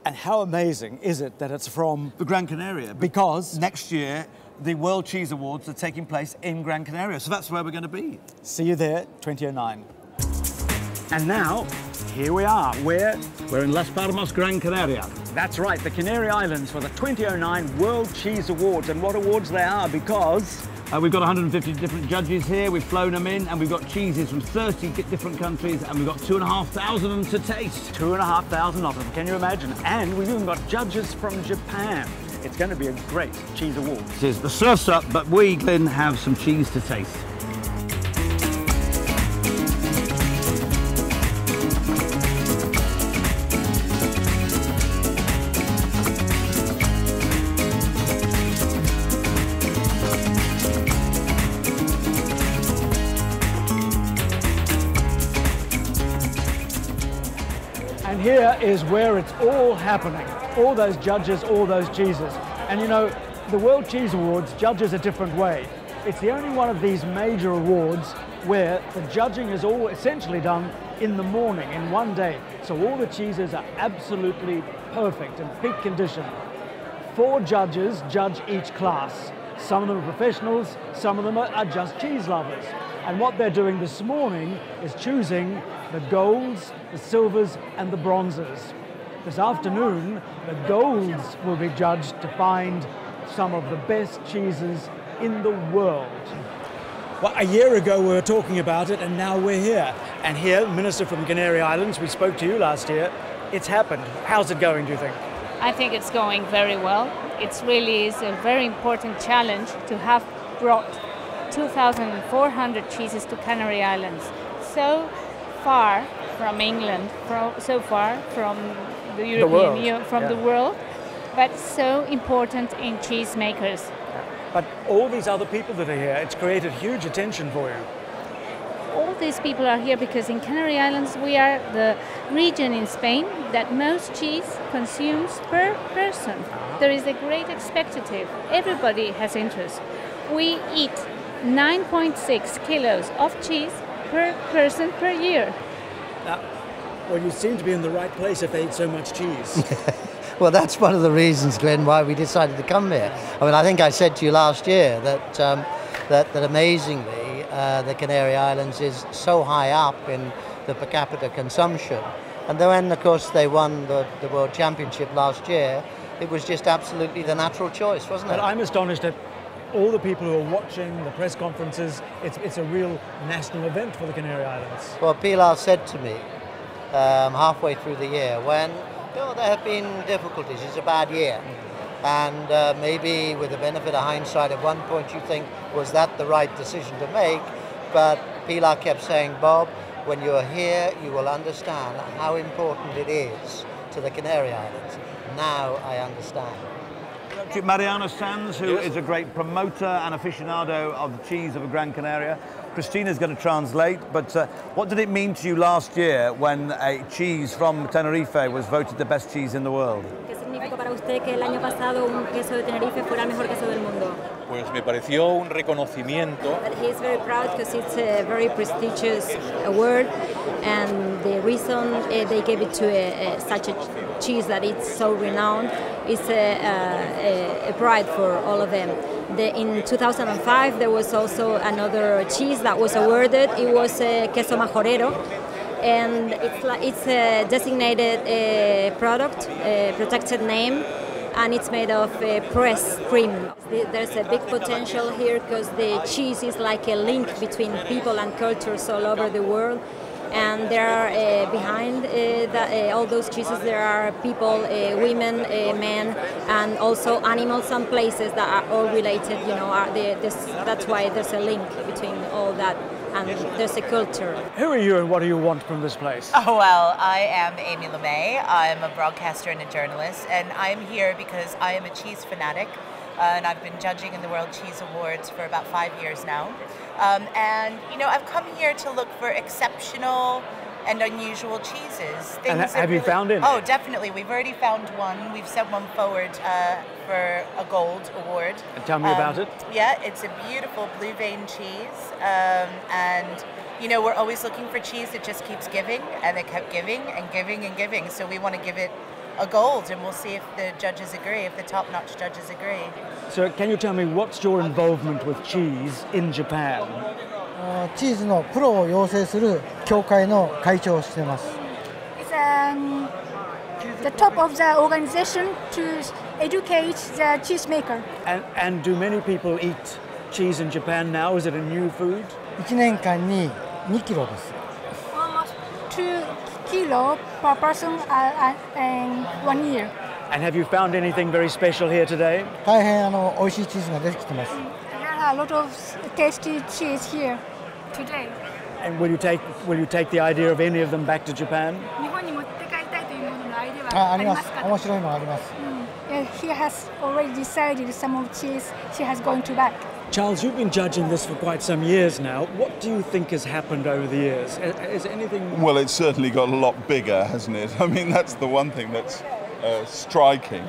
And how amazing is it that it's from the Gran Canaria? Because next year, the World Cheese Awards are taking place in Gran Canaria, so that's where we're going to be. See you there, 2009. And now, here we are. We're in Las Palmas Gran Canaria. That's right, the Canary Islands for the 2009 World Cheese Awards. And what awards they are, because we've got 150 different judges here, we've flown them in, and we've got cheeses from 30 different countries, and we've got 2,500 of them to taste. 2,500 of them, can you imagine? And we've even got judges from Japan. It's going to be a great cheese award. It is. The surf's up, but we, Glenn, have some cheese to taste. And here is where it's all happening. All those judges, all those cheeses. And you know, the World Cheese Awards judges a different way. It's the only one of these major awards where the judging is all essentially done in the morning, in one day. So all the cheeses are absolutely perfect and peak condition. 4 judges judge each class. Some of them are professionals, some of them are just cheese lovers. And what they're doing this morning is choosing the golds, the silvers, and the bronzes. This afternoon, the golds will be judged to find some of the best cheeses in the world. Well, a year ago we were talking about it, and now we're here. And here, Minister from Canary Islands, we spoke to you last year. It's happened. How's it going, do you think? I think it's going very well. It really is a very important challenge to have brought 2,400 cheeses to Canary Islands. So far from England, so far from the European Union, from the world, but so important in cheesemakers. But all these other people that are here, it's created huge attention for you. All these people are here because in Canary Islands we are the region in Spain that most cheese consumes per person. There is a great expectative. Everybody has interest. We eat 9.6 kilos of cheese per person per year. Well, you seem to be in the right place if they eat so much cheese. Well, that's one of the reasons, Glenn, why we decided to come here. I mean, I think I said to you last year that that amazingly the Canary Islands is so high up in the per capita consumption. And then when, of course, they won the World Championship last year, it was just absolutely the natural choice, wasn't it? But I'm astonished at all the people who are watching the press conferences. It's a real national event for the Canary Islands. Well, Pilar said to me halfway through the year when there have been difficulties, it's a bad year. And maybe with the benefit of hindsight, at one point you think, was that the right decision to make? But Pilar kept saying, Bob, when you're here, you will understand how important it is to the Canary Islands. Now I understand. Mariano Sanz, who is a great promoter and aficionado of the cheese of Gran Canaria. Christina's going to translate, but what did it mean to you last year when a cheese from Tenerife was voted the best cheese in the world? ¿Qué significó para usted que el año pasado un queso de Tenerife fuera el mejor queso del mundo? Pues me pareció un reconocimiento. He's very proud because it's a very prestigious award, and the reason they gave it to such a cheese that it's so renowned is a pride for all of them. In 2005 there was also another cheese that was awarded. It was queso majorero, and it's a designated product, protected name, and it's made of pressed cream. There's a big potential here because the cheese is like a link between people and cultures all over the world. And there are behind all those cheeses there are people, women, men, and also animals and places that are all related. You know, that's why there's a link between all that, and there's a culture. Who are you and what do you want from this place? Oh, well, I am Amy LeMay. I'm a broadcaster and a journalist, and I'm here because I am a cheese fanatic. And I've been judging in the World Cheese Awards for about 5 years now. And, you know, I've come here to look for exceptional and unusual cheeses. And have you found any? Oh, definitely. We've already found one. We've sent one forward for a gold award. And tell me about it. Yeah, it's a beautiful blue vein cheese. And, you know, we're always looking for cheese that just keeps giving, and they kept giving and giving and giving. So we want to give it a gold, and we'll see if the judges agree, if the top-notch judges agree. So can you tell me what's your involvement with cheese in Japan? チーズのプロを養成する協会の会長をしています。It's the top of the organization to educate the cheesemaker. And do many people eat cheese in Japan now? Is it a new food? 1年間に2キロです。Almost 2 kilo per person in 1 year. And have you found anything very special here today? 大変美味しいチーズが出てきてます。There are a lot of tasty cheese here today. And will you take the idea of any of them back to Japan? 日本に持って帰りたいというもののアイデアはありますか？面白いのがあります。He has already decided some of cheese he has going to back. Charles, you've been judging this for quite some years now. What do you think has happened over the years? Is anything... Well, it's certainly got a lot bigger, hasn't it? I mean, that's the one thing that's striking.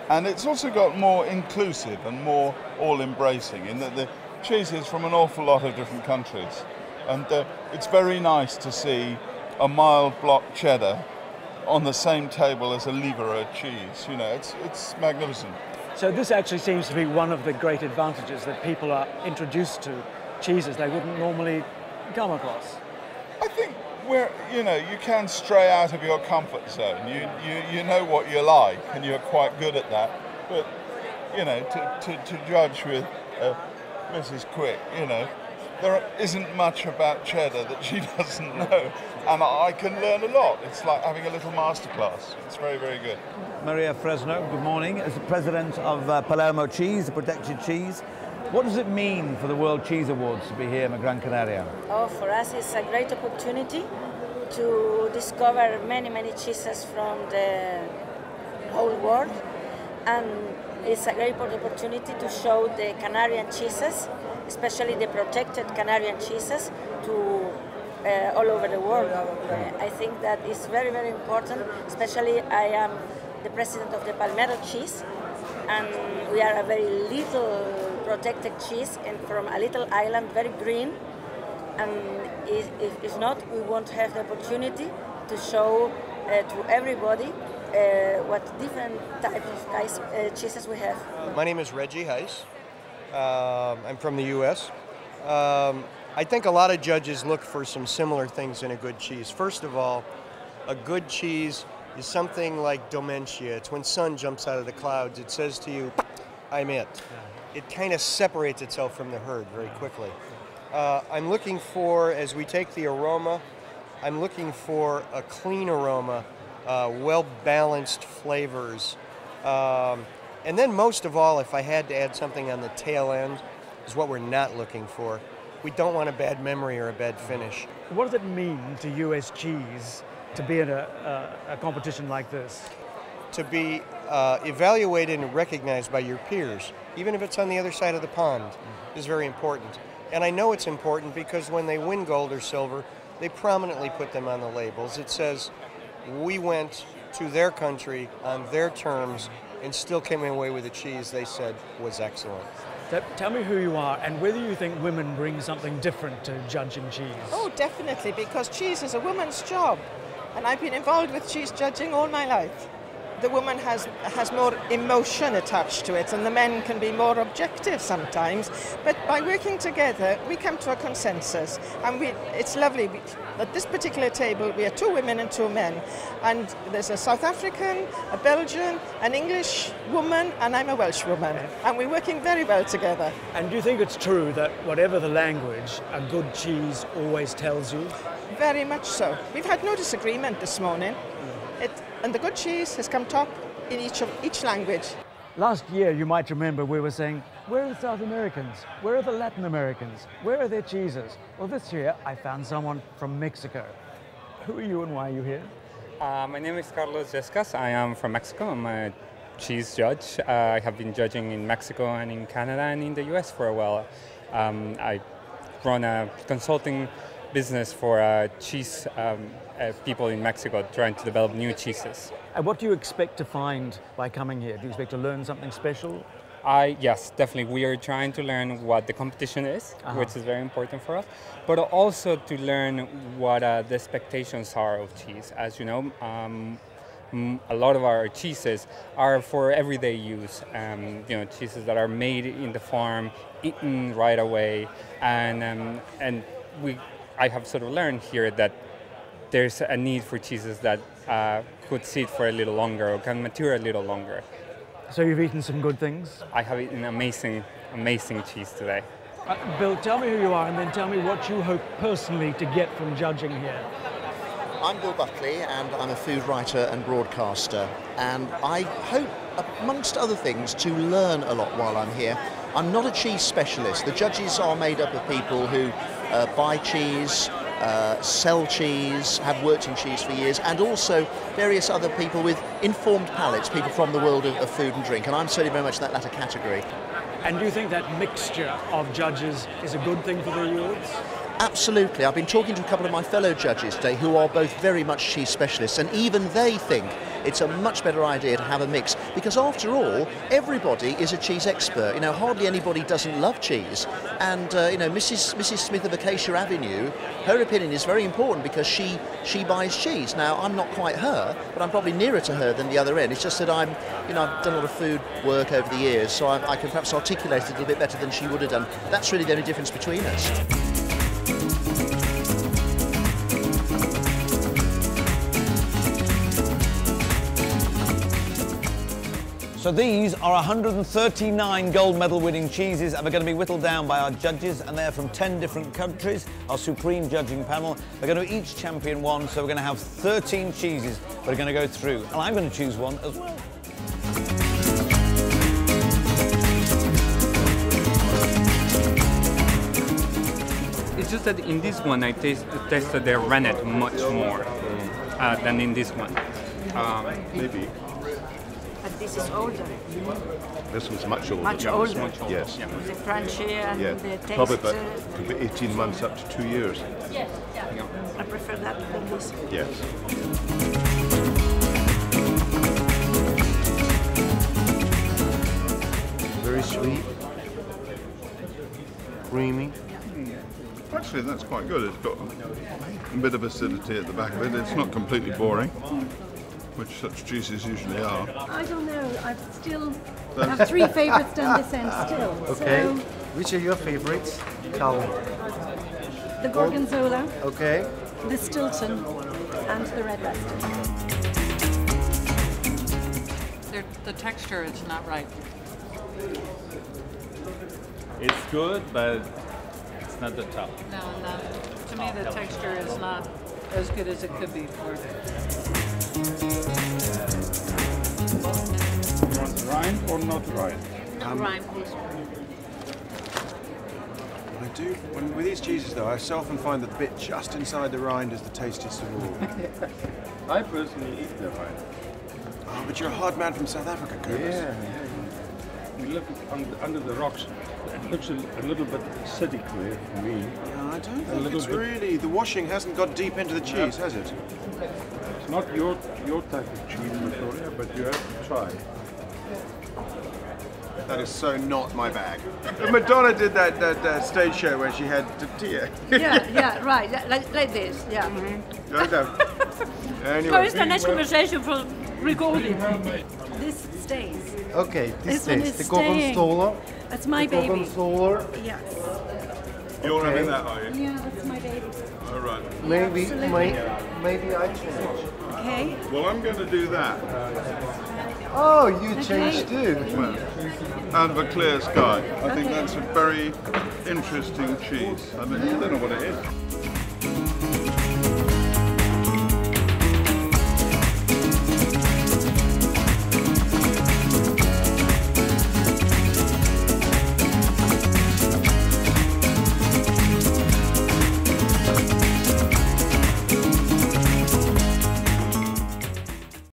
And it's also got more inclusive and more all-embracing in that the cheese is from an awful lot of different countries. And it's very nice to see a mild block cheddar on the same table as a lievera cheese. You know, it's magnificent. So this actually seems to be one of the great advantages, that people are introduced to cheeses they wouldn't normally come across. I think you can stray out of your comfort zone. You know what you like, and you're quite good at that. But to judge with Mrs. Quick, there isn't much about cheddar that she doesn't know, and I can learn a lot. It's like having a little masterclass. It's very, very good. Maria Fresno, good morning. As the president of Palermo Cheese, the protected cheese, what does it mean for the World Cheese Awards to be here in Gran Canaria? Oh, for us it's a great opportunity to discover many, many cheeses from the whole world, and it's a great opportunity to show the Canarian cheeses, especially the protected Canarian cheeses, to all over the world. I think that is very, very important. Especially I am the president of the Palmero cheese, and we are a very little protected cheese and from a little island, very green. And if not, we won't have the opportunity to show to everybody what different types of cheeses we have. My name is Reggie Heiss. I'm from the U.S. I think a lot of judges look for some similar things in a good cheese. First of all, a good cheese is something like dementia. It's when sun jumps out of the clouds. It says to you, I'm it. It kind of separates itself from the herd very quickly. I'm looking for, as we take the aroma, I'm looking for a clean aroma, well-balanced flavors. And then most of all, if I had to add something on the tail end, is what we're not looking for. We don't want a bad memory or a bad finish. What does it mean to US cheese to be in a competition like this? To be evaluated and recognized by your peers, even if it's on the other side of the pond, is very important. And I know it's important because when they win gold or silver, they prominently put them on the labels. It says, we went to their country on their terms and still came away with a cheese they said was excellent. Tell me who you are and whether you think women bring something different to judging cheese. Oh, definitely, because cheese is a woman's job. And I've been involved with cheese judging all my life. The woman has more emotion attached to it, and the men can be more objective sometimes. But by working together, we come to a consensus, and it's lovely. At this particular table, we are 2 women and 2 men, and there's a South African, a Belgian, an English woman, and I'm a Welsh woman, and we're working very well together. And do you think it's true that whatever the language, a good cheese always tells you? Very much so. We've had no disagreement this morning. And the good cheese has come top in each language. Last year, you might remember, we were saying, where are the South Americans? Where are the Latin Americans? Where are their cheeses? Well, this year, I found someone from Mexico. Who are you and why are you here? My name is Carlos Yescas. I am from Mexico. I'm a cheese judge. I have been judging in Mexico and in Canada and in the US for a while. I run a consulting business for cheese people in Mexico trying to develop new cheeses. And what do you expect to find by coming here? Do you expect to learn something special? Yes, definitely. We are trying to learn what the competition is, which is very important for us, but also to learn what the expectations are of cheese. As you know, a lot of our cheeses are for everyday use. Cheeses that are made in the farm, eaten right away, and I have sort of learned here that there's a need for cheeses that could sit for a little longer or can mature a little longer. So you've eaten some good things? I have eaten amazing cheese today. Bill, tell me who you are and then tell me what you hope personally to get from judging here. I'm Bill Buckley and I'm a food writer and broadcaster, and I hope, amongst other things, to learn a lot while I'm here. I'm not a cheese specialist. The judges are made up of people who buy cheese, sell cheese, have worked in cheese for years, and also various other people with informed palates, people from the world of food and drink, and I'm certainly very much in that latter category. And do you think that mixture of judges is a good thing for the awards? Absolutely. I've been talking to a couple of my fellow judges today who are both very much cheese specialists, and even they think it's a much better idea to have a mix, because after all, everybody is a cheese expert. Hardly anybody doesn't love cheese. And Mrs. Smith of Acacia Avenue, her opinion is very important because she buys cheese. Now, I'm not quite her, but I'm probably nearer to her than the other end. It's just that I've done a lot of food work over the years, so I can perhaps articulate it a little bit better than she would have done. That's really the only difference between us. So these are 139 gold medal winning cheeses, and they're going to be whittled down by our judges, and they're from 10 different countries, our supreme judging panel. They're going to each champion one, so we're going to have 13 cheeses that are going to go through, and I'm going to choose one as well. It's just that in this one I tasted the rennet much more than in this one. Maybe. But this is older. This one's much older. Much older. Yes. Yeah. The crunchy and the taste. Probably about could be 18 months up to 2 years. Yes. Yeah. I prefer that than this. Yes. Very sweet, creamy. Actually, that's quite good. It's got a bit of acidity at the back of it. It's not completely boring, which such cheeses usually are. I don't know. I still have three favourites down this end still. Okay. So which are your favourites? Tell me. the Gorgonzola, Okay. the Stilton, and the Red Western. The texture is not right. It's good, but it's not the top. No. To me, the texture is not as good as it could be for it. You want rind or not rind? Rind, please. With these cheeses though, I so often find that the bit just inside the rind is the tastiest of all. I personally eat the rind. Oh, but you're a hard man from South Africa, Curtis. Yeah. We live under the rocks. It looks a little bit acidic there for me. Yeah, I don't think it's really. The washing hasn't got deep into the cheese, has it? It's not your type of cheese, Victoria, but you have to try. That is so not my bag. Madonna did that stage show where she had tortilla. yeah, right. Like this, yeah. Anyway. Where is the next conversation for recording? This stays. Okay, this one is is the staying. Gorgonzola. That's my the baby. Gorgonzola. Yes. You're having that, are you? Yeah, that's my baby. All right. Maybe I change. Okay. Well, I'm going to do that. Oh, you changed too. Well, out of a clear sky. I think that's a very interesting cheese. I don't know what it is.